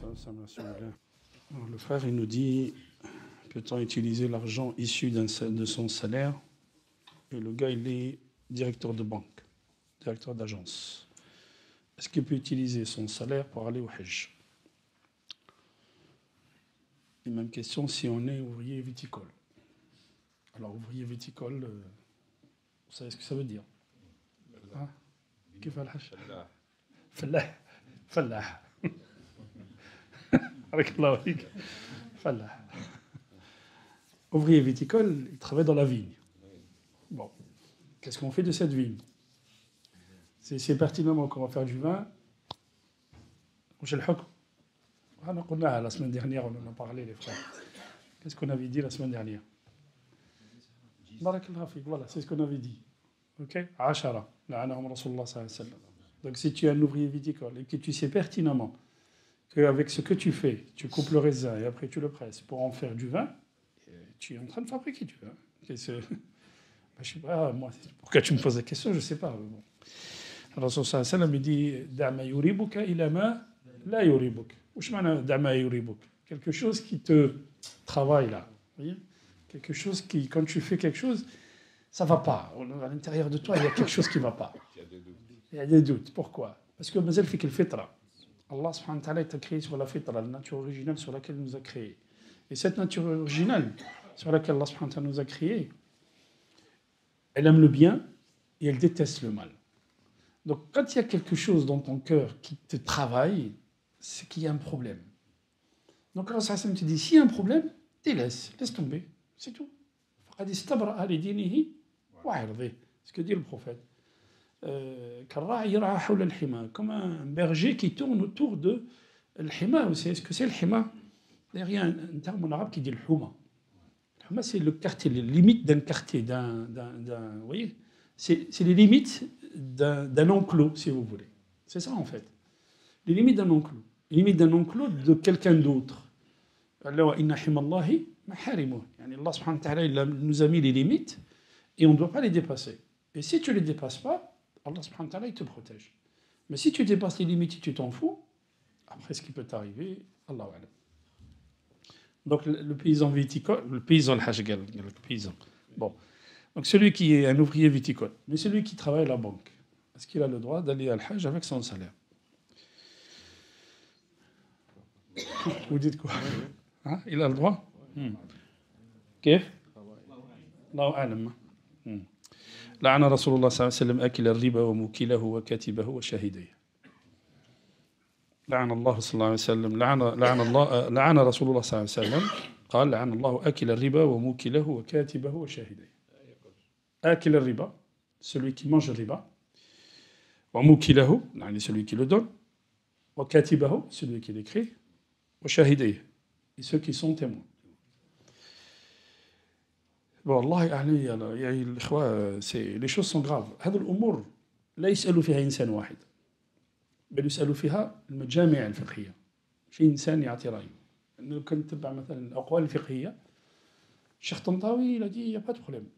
Alors, le frère, il nous dit, peut-on utiliser l'argent issu de son salaire? Et le gars, il est directeur de banque, directeur d'agence. Est-ce qu'il peut utiliser son salaire pour aller au Hajj? Et même question si on est ouvrier viticole. Alors, ouvrier viticole, vous savez ce que ça veut dire? Hein? كيف الحج؟ فلاح فلاح بارك الله فيك فلاح. Ouvrier viticole, il travaille dans la vigne. Bon, qu'est-ce qu'on fait de cette vigne? C'est pertinemment qu'on va faire du vin. وش الحكم؟ أنا قلناها la semaine dernière, on en a parlé les frères. Qu'est-ce qu'on avait dit la semaine dernière? بارك الله فيك, voilà, c'est ce qu'on avait dit. Ok, 10 لعنهم رسول الله صلى الله عليه وسلم. Donc si tu es un ouvrier viticole et que tu sais pertinemment qu'avec ce que tu fais, tu coupes le raisin et après tu le presses pour en faire du vin, tu es en train de fabriquer du vin. Je ne sais pas, moi, pourquoi tu me poses la question, je ne sais pas. Bon. Le Rasul sallallahu alayhi wa sallam dit دع ما يريبك إلى ما لا يريبك. وش معنى دع ما يريبك? Quelque chose qui te travaille là. Voyez, quelque chose qui, quand tu fais quelque chose, ça ne va pas. À l'intérieur de toi, il y a quelque chose qui ne va pas. Il y a des doutes. Pourquoi? Parce que mazal fik al-fitra. Allah subhanahu wa ta'ala t'a créé sur la fitra, la nature originale sur laquelle il nous a créé. Et cette nature originale sur laquelle Allah subhanahu wa ta'ala nous a créé, elle aime le bien et elle déteste le mal. Donc quand il y a quelque chose dans ton cœur qui te travaille, c'est qu'il y a un problème. Donc Allah subhanahu wa ta'ala te dit, s'il y a un problème, laisse tomber, c'est tout. C'est ce que dit le prophète. Comme un berger qui tourne autour de l'hima. Vous savez ce que c'est le hima? D'ailleurs, il y a un terme en arabe qui dit le huma. Le huma, c'est le quartier, les limites d'un quartier, vous voyez, c'est les limites d'un enclos, si vous voulez. C'est ça, en fait. Les limites d'un enclos. Les limites d'un enclos de quelqu'un d'autre. Allah subhanahu wa ta'ala, il nous a mis les limites et on ne doit pas les dépasser. Et si tu ne les dépasses pas, Allah subhanahu wa ta'ala, il te protège. Mais si tu dépasses les limites et tu t'en fous, après ce qui peut t'arriver, Allah alam. Donc le paysan viticole, le paysan al-hajj, le paysan. Bon. Donc celui qui est un ouvrier viticole, mais celui qui travaille à la banque, est-ce qu'il a le droit d'aller à al-hajj avec son salaire? Vous dites quoi? Hein? Il a le droit? كيف؟ الله أعلم. لعن رسول الله صلى الله عليه وسلم أكل الربا وموكله وكاتبه وشاهديه. لعن الله صلى الله عليه وسلم لعن رسول الله صلى الله عليه وسلم قال لعن الله أكل الربا وموكله وكاتبه وشاهديه. أكل الربا, celui qui mange le riba, وموكله, celui qui le donne, وكاتبه, celui qui l'écrit, وشاهديه, et ceux qui sont témoins. والله يعني يا الإخوة les choses sont graves. هذه الأمور لا يسأل فيها إنسان واحد بل يسأل فيها المجامع الفقهية. في إنسان يعطي رأيه. إنه كنت تبع مثلا الأقوال الفقهية. الشيخ طنطاوي il a dit il y a pas de problème.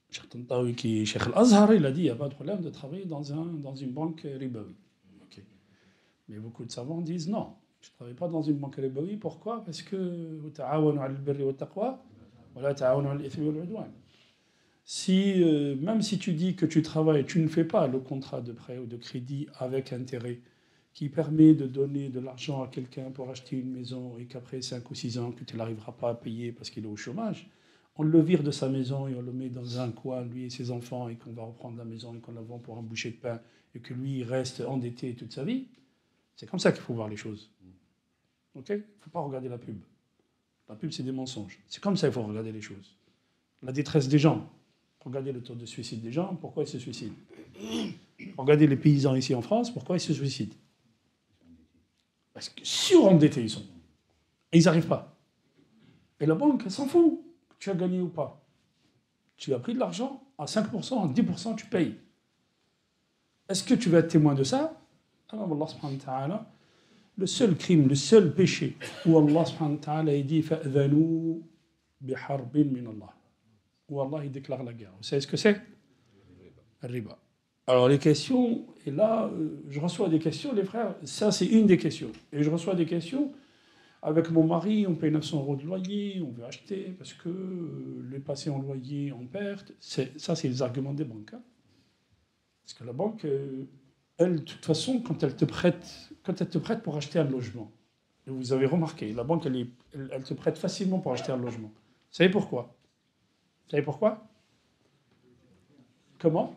الشيخ طنطاوي qui est Cheikh Al-Azhar il a dit il y a pas de problème de travailler dans une banque ribawi. Okay. Mais beaucoup de savants disent non. Je ne travaille pas dans une banque ribawi. Pourquoi? Parce que même si tu dis que tu travailles, tu ne fais pas le contrat de prêt ou de crédit avec intérêt qui permet de donner de l'argent à quelqu'un pour acheter une maison et qu'après 5 ou 6 ans que tu n'arriveras pas à payer parce qu'il est au chômage, on le vire de sa maison et on le met dans un coin, lui et ses enfants, et qu'on va reprendre la maison et qu'on la vend pour un bouchée de pain et que lui il reste endetté toute sa vie. C'est comme ça qu'il faut voir les choses. Ok? Il ne faut pas regarder la pub. La pub, c'est des mensonges. C'est comme ça qu'il faut regarder les choses. La détresse des gens. Regardez le taux de suicide des gens. Pourquoi ils se suicident? Regardez les paysans ici en France. Pourquoi ils se suicident? Parce que surendettés ils sont. Et ils n'arrivent pas. Et la banque, elle s'en fout. Que tu as gagné ou pas. Tu as pris de l'argent à 5%, à 10%, tu payes. Est-ce que tu vas être témoin de ça? Alors, Allah subhanahu wa ta'ala, le seul crime, le seul péché où Allah subhanahu wa ta'ala dit فَأْذَنُوا بِحَرْبٍ مِّنَ اللَّهِ, où Allah il déclare la guerre. Vous savez ce que c'est? Le riba. Alors les questions, et là, je reçois des questions, les frères, ça c'est une des questions. Et je reçois des questions, avec mon mari, on paye 900 euros de loyer, on veut acheter parce que les passés en loyer en perte. Ça, c'est les arguments des banques. Hein. Parce que la banque, elle, de toute façon, quand elle te prête pour acheter un logement, et vous avez remarqué, la banque, elle te prête facilement pour acheter un logement. Vous savez pourquoi? Vous savez pourquoi? Comment?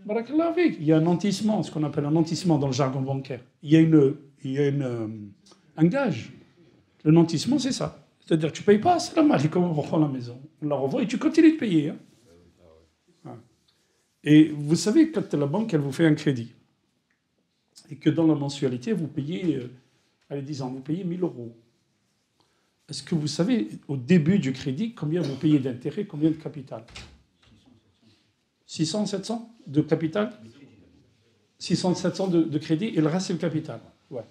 Barakallahu fik. Il y a un nantissement, ce qu'on appelle un nantissement dans le jargon bancaire. Il y a un gage. Le nantissement, c'est ça. C'est-à-dire que tu ne payes pas, salam alaikum, on reprend la maison. On la revoit et tu continues de payer. Hein. Ouais. Et vous savez, quand la banque, elle vous fait un crédit, et que dans la mensualité, vous payez, allez, disons, vous payez 1000 euros. Est-ce que vous savez, au début du crédit, combien vous payez d'intérêt, combien de capital? 600, 700 de capital? 600, 700 de crédit, et le reste, c'est le capital. Ouais.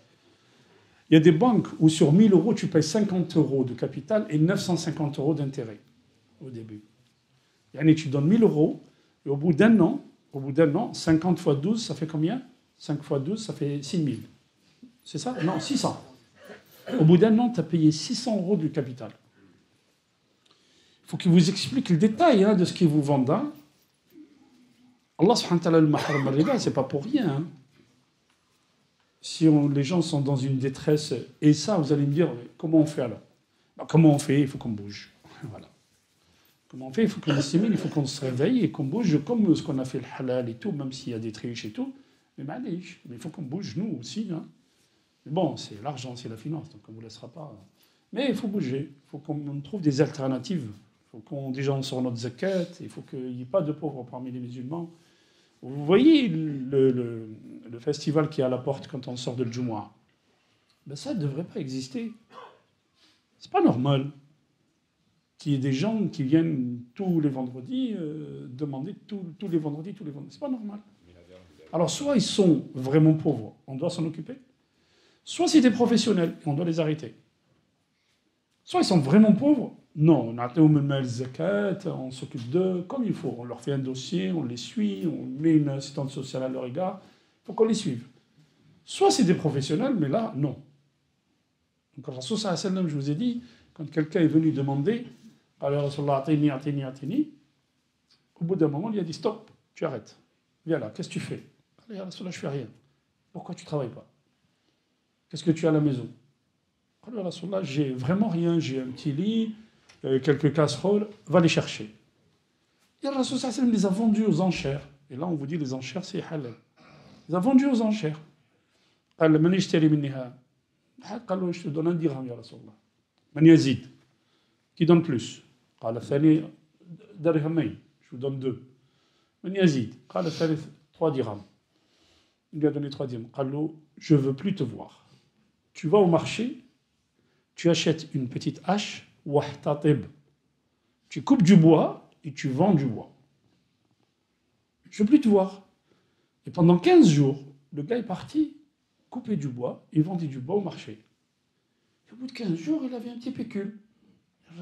Il y a des banques où sur 1000 euros, tu payes 50 euros de capital et 950 euros d'intérêt au début. Et tu donnes 1000 euros, et au bout d'un an, 50 fois 12, ça fait combien? 5 fois 12, ça fait 6000. C'est ça? Non, 600. Au bout d'un an, tu as payé 600 euros du capital. Il faut qu'ils vous expliquent le détail de ce qu'ils vous vendent. Hein. Allah subhanahu wa ta'ala, le mahram al-riba, c'est pas pour rien. Hein. Si les gens sont dans une détresse, et ça, vous allez me dire, comment on fait alors? Comment on fait? Il faut qu'on bouge. Voilà. Comment on fait? Il faut qu'on assimile, il faut qu'on se réveille et qu'on bouge comme ce qu'on a fait le halal et tout, même s'il y a des triches et tout. Mais il faut qu'on bouge, nous aussi. Hein. Mais bon, c'est l'argent, c'est la finance, donc on ne vous laissera pas. Mais il faut bouger, il faut qu'on trouve des alternatives. Il faut qu'on déjà on sort notre zakat, il faut qu'il n'y ait pas de pauvres parmi les musulmans. Vous voyez le festival qui est à la porte quand on sort de Jumu'ah. Ben ça ne devrait pas exister. C'est pas normal qu'il y ait des gens qui viennent tous les vendredis demander tous les vendredis. C'est pas normal. Alors soit ils sont vraiment pauvres, on doit s'en occuper. Soit c'est des professionnels, et on doit les arrêter. Soit ils sont vraiment pauvres, non, on a le zakat, on s'occupe d'eux comme il faut. On leur fait un dossier, on les suit, on met une assistante sociale à leur égard. Il faut qu'on les suive. Soit c'est des professionnels, mais là, non. Donc, Rasul sallallahu alayhi wa sallam, je vous ai dit, quand quelqu'un est venu demander, atini, au bout d'un moment, il a dit stop, tu arrêtes. Viens là, qu'est-ce que tu fais? Ya Rasulullah, je fais rien. Pourquoi tu ne travailles pas? Qu'est-ce que tu as à la maison? Ya Rasulullah, j'ai vraiment rien, j'ai un petit lit, quelques casseroles, va les chercher. Ya Rasulullah sallallahu alayhi wa sallam les a vendus aux enchères. Et là, on vous dit les enchères, c'est halal. Il les a vendus aux enchères. قال من يشتري منها قال له je te donne un dirham يا رسول الله من يزيد qui donne plus قال الثاني درهمين je vous donne 2 من يزيد قال الثالث 3 dirhams il lui a donné 3 dirhams قال له je veux plus te voir tu vas au marché tu achètes une petite hache واحتطب tu coupes du bois et tu vends du bois je veux plus te voir et pendant 15 jours le gars est parti couper du bois, il vendait du bois au marché. Et au bout de 15 jours, il avait un petit pécule.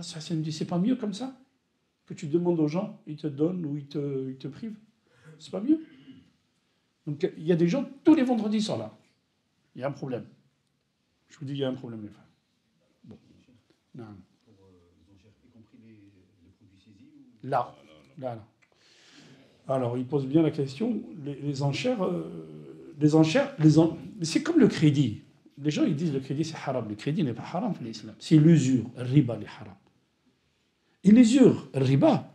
Ça me dit, c'est pas mieux comme ça? Que tu demandes aux gens, ils te donnent ou ils te privent. C'est pas mieux? Donc il y a des gens, tous les vendredis sont là. Il y a un problème. Je vous dis, il y a un problème, les frères. Bon. Non. Là. Alors, il pose bien la question, les enchères... c'est comme le crédit. Les gens ils disent le crédit c'est haram. Le crédit n'est pas haram dans l'islam. C'est l'usure. Le riba est haram. Et l'usure, le riba,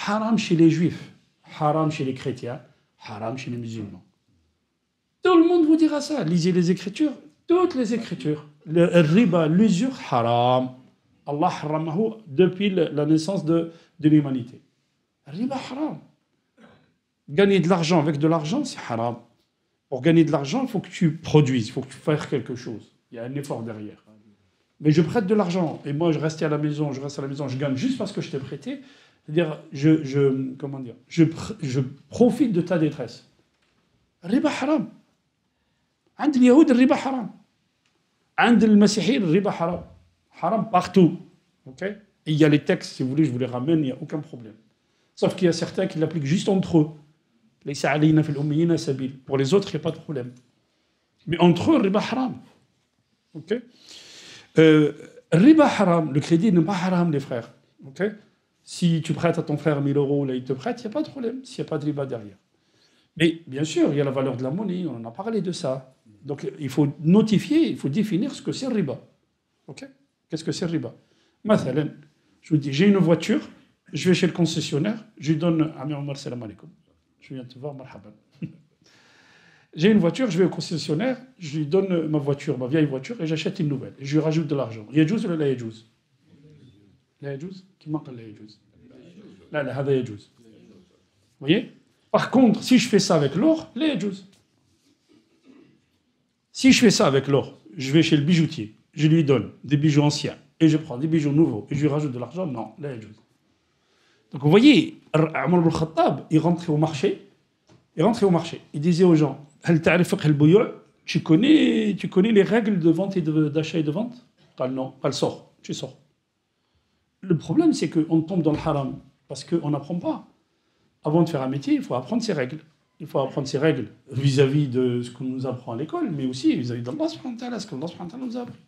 haram chez les juifs, haram chez les chrétiens, haram chez les musulmans. Tout le monde vous dira ça. Lisez les Écritures, toutes les Écritures. Le riba, l'usure, haram. Allah haramahu depuis la naissance de l'humanité. Le riba, haram. Gagner de l'argent avec de l'argent, c'est haram. Pour gagner de l'argent, il faut que tu produises, il faut que tu fasses quelque chose. Il y a un effort derrière. Mais je prête de l'argent, et moi je reste à la maison, je gagne juste parce que je t'ai prêté. C'est-à-dire, je profite de ta détresse. Riba haram. عند اليهود الربا حرام. عند المسيحيين الربا حرام. Haram partout. Okay? Et il y a les textes, si vous voulez, je vous les ramène, il n'y a aucun problème. Sauf qu'il y a certains qui l'appliquent juste entre eux. ليس علينا في الأميين سبيل. Pour les autres, il n'y a pas de problème. Mais entre eux, riba haram. Ok? Riba haram, le crédit n'est pas haram, les frères. Ok? Si tu prêtes à ton frère 1000 euros, là il te prête, il n'y a pas de problème, s'il n'y a pas de riba derrière. Mais bien sûr, il y a la valeur de la monnaie, on en a parlé de ça. Donc il faut notifier, il faut définir ce que c'est le riba. Ok? Qu'est-ce que c'est le riba? Mathalan, je vous dis, j'ai une voiture, je vais chez le concessionnaire, je lui donne Ami Omar, salam alaikum. Je viens te voir, marhaban. J'ai une voiture, je vais au concessionnaire, je lui donne ma voiture, ma vieille voiture, et j'achète une nouvelle. Et je lui rajoute de l'argent. Yajouz ou la yajouz? La yajouz? Qui manque la yajouz? La hada yajouz. Vous voyez? Par contre, si je fais ça avec l'or, la yajouz. Si je fais ça avec l'or, je vais chez le bijoutier, je lui donne des bijoux anciens, et je prends des bijoux nouveaux, et je lui rajoute de l'argent, non, la yajouz. Donc vous voyez, Omar ibn Khattab, il rentrait au marché, il disait aux gens, tu connais les règles de vente et d'achat et de vente? Non, elle sort, tu sors. Le problème, c'est qu'on tombe dans le haram, parce qu'on n'apprend pas. Avant de faire un métier, il faut apprendre ses règles. Il faut apprendre ses règles vis-à-vis de ce qu'on nous apprend à l'école, mais aussi vis-à-vis d'Allah, ce qu'Allah nous a appris.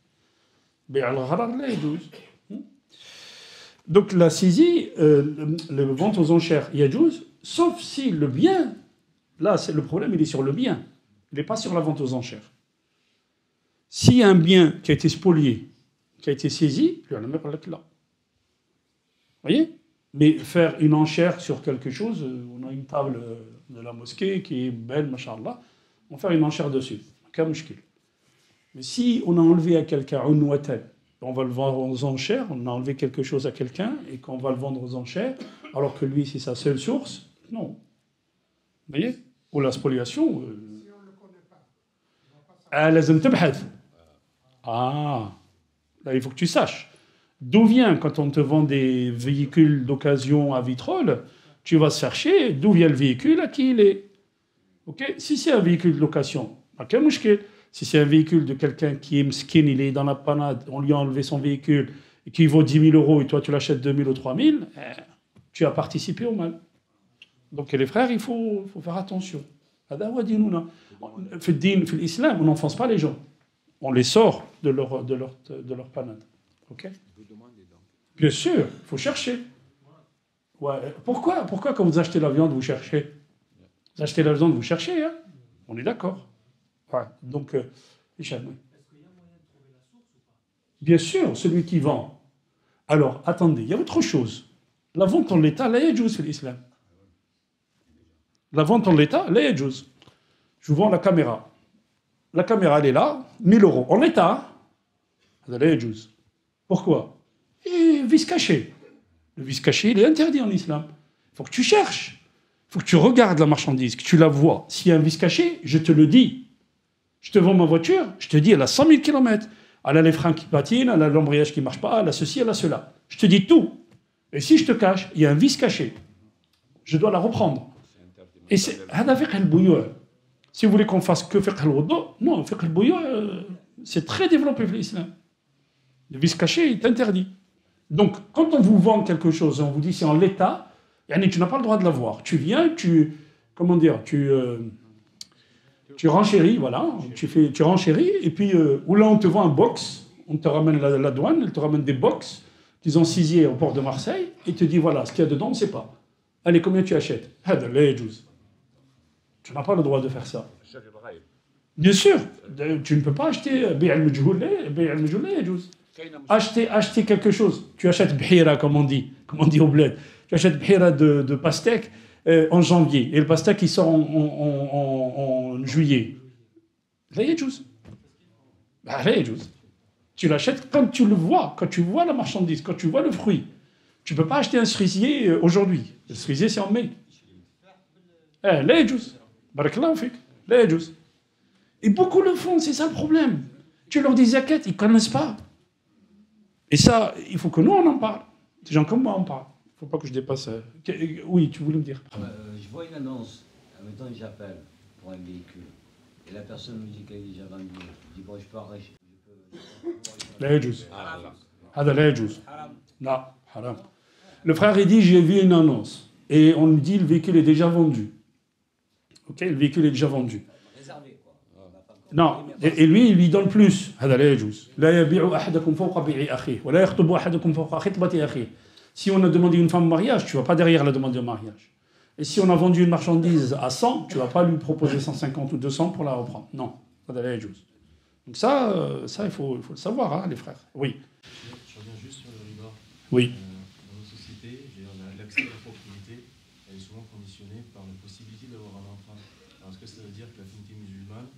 Donc la saisie, la vente aux enchères, yajouz, sauf si le bien, là le problème il est sur le bien, il n'est pas sur la vente aux enchères. S'il y a un bien qui a été spolié, qui a été saisi, lui on a pas là. Vous voyez? Mais faire une enchère sur quelque chose, on a une table de la mosquée qui est belle, machallah, on fait une enchère dessus, aucun mouchkil. Mais si on a enlevé à quelqu'un un ouatel, on va le vendre aux enchères, on a enlevé quelque chose à quelqu'un et qu'on va le vendre aux enchères, alors que lui, c'est sa seule source, non. Vous voyez? Ou la spoliation. Si on ne le connaît pas. Ah, là, il faut que tu saches. D'où vient, quand on te vend des véhicules d'occasion à vitrole, tu vas chercher d'où vient le véhicule, à qui il est. Okay? Si c'est un véhicule de location, pas qu'un mouchkil. Si c'est un véhicule de quelqu'un qui est mskin, il est dans la panade, on lui a enlevé son véhicule et qui vaut 10 000 euros et toi tu l'achètes 2 000 ou 3 000, tu as participé au mal. Donc les frères, il faut faire attention. L'islam, on n'enfonce pas les gens. On les sort de leur panade. Okay? Bien sûr, il faut chercher. Ouais. Pourquoi quand vous achetez la viande, vous cherchez? Vous achetez la viande, vous cherchez. Hein? On est d'accord. Ouais. Donc, Hicham, oui. Est-ce qu'il y a moyen de trouver la source ou pas? Bien sûr, celui qui vend. Alors, attendez, il y a autre chose. La vente en l'état, la yajouz, c'est l'islam. La vente en l'état, la yajouz. Je vous vends la caméra. La caméra, elle est là, 1000 euros. En l'état, la yajouz. Pourquoi? Et vice caché. Le vice caché, il est interdit en islam. Il faut que tu cherches. Il faut que tu regardes la marchandise, que tu la vois. S'il y a un vice caché, je te le dis. Je te vends ma voiture, je te dis, elle a 100 000 km. Elle a les freins qui patinent, elle a l'embrayage qui ne marche pas, elle a ceci, elle a cela. Je te dis tout. Et si je te cache, il y a un vice caché. Je dois la reprendre. Et c'est... Si vous voulez qu'on fasse que fiqh al-wudu, non, fiqh al-bouya, c'est très développé dans l'islam. Le vice caché est interdit. Donc, quand on vous vend quelque chose, on vous dit c'est en l'état, tu n'as pas le droit de l'avoir. Tu viens, tu renchéris, voilà, tu renchéris, et puis, ou là on te vend un box, on te ramène la douane, elle te ramène des box, qu'ils ont sisier au port de Marseille, et te dit voilà, ce qu'il y a dedans, on ne sait pas. Allez, combien tu achètes? Tu n'as pas le droit de faire ça. Bien sûr, tu ne peux pas acheter acheter quelque chose. Tu achètes bhira, comme on dit au bled. Tu achètes bhira de pastèque en janvier, et le pastèque il sort en juillet. La yajouz. Tu l'achètes quand tu le vois, quand tu vois la marchandise, quand tu vois le fruit. Tu ne peux pas acheter un cerisier aujourd'hui. Le cerisier, c'est en mai. La yajouz. Barakallahu fik. La yajouz. Et beaucoup le font, c'est ça le problème. Tu leur dis zakat, ils ne connaissent pas. Et ça, il faut que nous, on en parle. Des gens comme moi en parlent. Il ne faut pas que je dépasse. Oui, tu voulais me dire. Je vois une annonce. Admettons, j'appelle pour un véhicule. Et la personne me dit qu'elle est déjà vendue. Je dis, bon, je peux arracher. La yajouz. Hada la yajouz. Non, haram. Le frère, il dit, j'ai vu une annonce. Et on me dit, le véhicule est déjà vendu. Ok, le véhicule est déjà vendu. Réservé, quoi. Non, et lui, il lui donne plus. هذا لا يجوز. لا يبيع أحدكم فوق بيع أخيه ولا يخطب أحدكم فوق خطبة أخيه. Si on a demandé une femme en mariage, tu ne vas pas derrière la demande de mariage. Et si on a vendu une marchandise à 100, tu ne vas pas lui proposer 150 ou 200 pour la reprendre. Non, هذا لا يجوز. Donc ça il faut le savoir, hein, les frères. Oui. Je reviens juste sur le riba. Oui. Dans nos sociétés, l'accès à la propriété est souvent conditionné par la possibilité d'avoir un emprunt. Alors, est-ce que ça veut dire que la communauté musulmane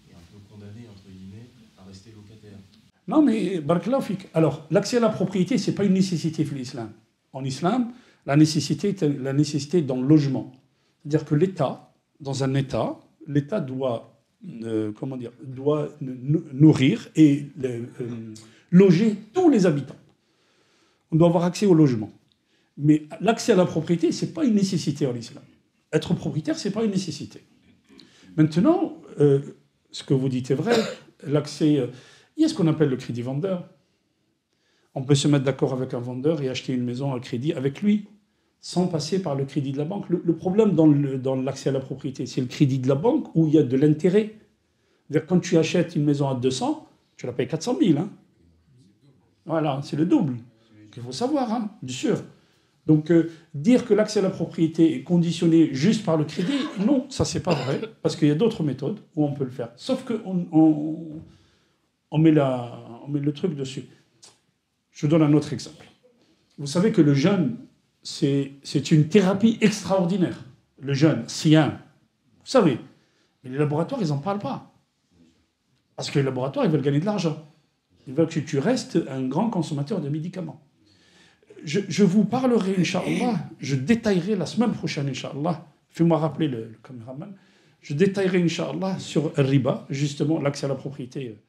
est un peu condamnée, entre guillemets, à rester locataire? Non, mais barakallahu fik. Alors, l'accès à la propriété, ce n'est pas une nécessité pour l'islam. En islam, la nécessité est dans le logement. C'est-à-dire que l'État, dans un État, l'État doit nourrir et loger tous les habitants. On doit avoir accès au logement. Mais l'accès à la propriété, ce n'est pas une nécessité en islam. Être propriétaire, ce n'est pas une nécessité. Maintenant, ce que vous dites est vrai, l'accès... il y a ce qu'on appelle le crédit vendeur. On peut se mettre d'accord avec un vendeur et acheter une maison à crédit avec lui, sans passer par le crédit de la banque. Le problème dans l'accès à la propriété, c'est le crédit de la banque où il y a de l'intérêt. C'est-à-dire quand tu achètes une maison à 200, tu la payes 400 000. Hein. Voilà, c'est le double. Il faut savoir, hein, bien sûr. Donc, dire que l'accès à la propriété est conditionné juste par le crédit, non, ça, c'est pas vrai, parce qu'il y a d'autres méthodes où on peut le faire. Sauf qu'on met le truc dessus. Je donne un autre exemple. Vous savez que le jeûne, c'est une thérapie extraordinaire. Le jeûne, siyam. Vous savez, mais les laboratoires, ils n'en parlent pas. Parce que les laboratoires, ils veulent gagner de l'argent. Ils veulent que tu restes un grand consommateur de médicaments. Je vous parlerai, Inch'Allah, je détaillerai la semaine prochaine, Inch'Allah, fais-moi rappeler le caméraman, je détaillerai, Inch'Allah, sur le riba, justement, l'accès à la propriété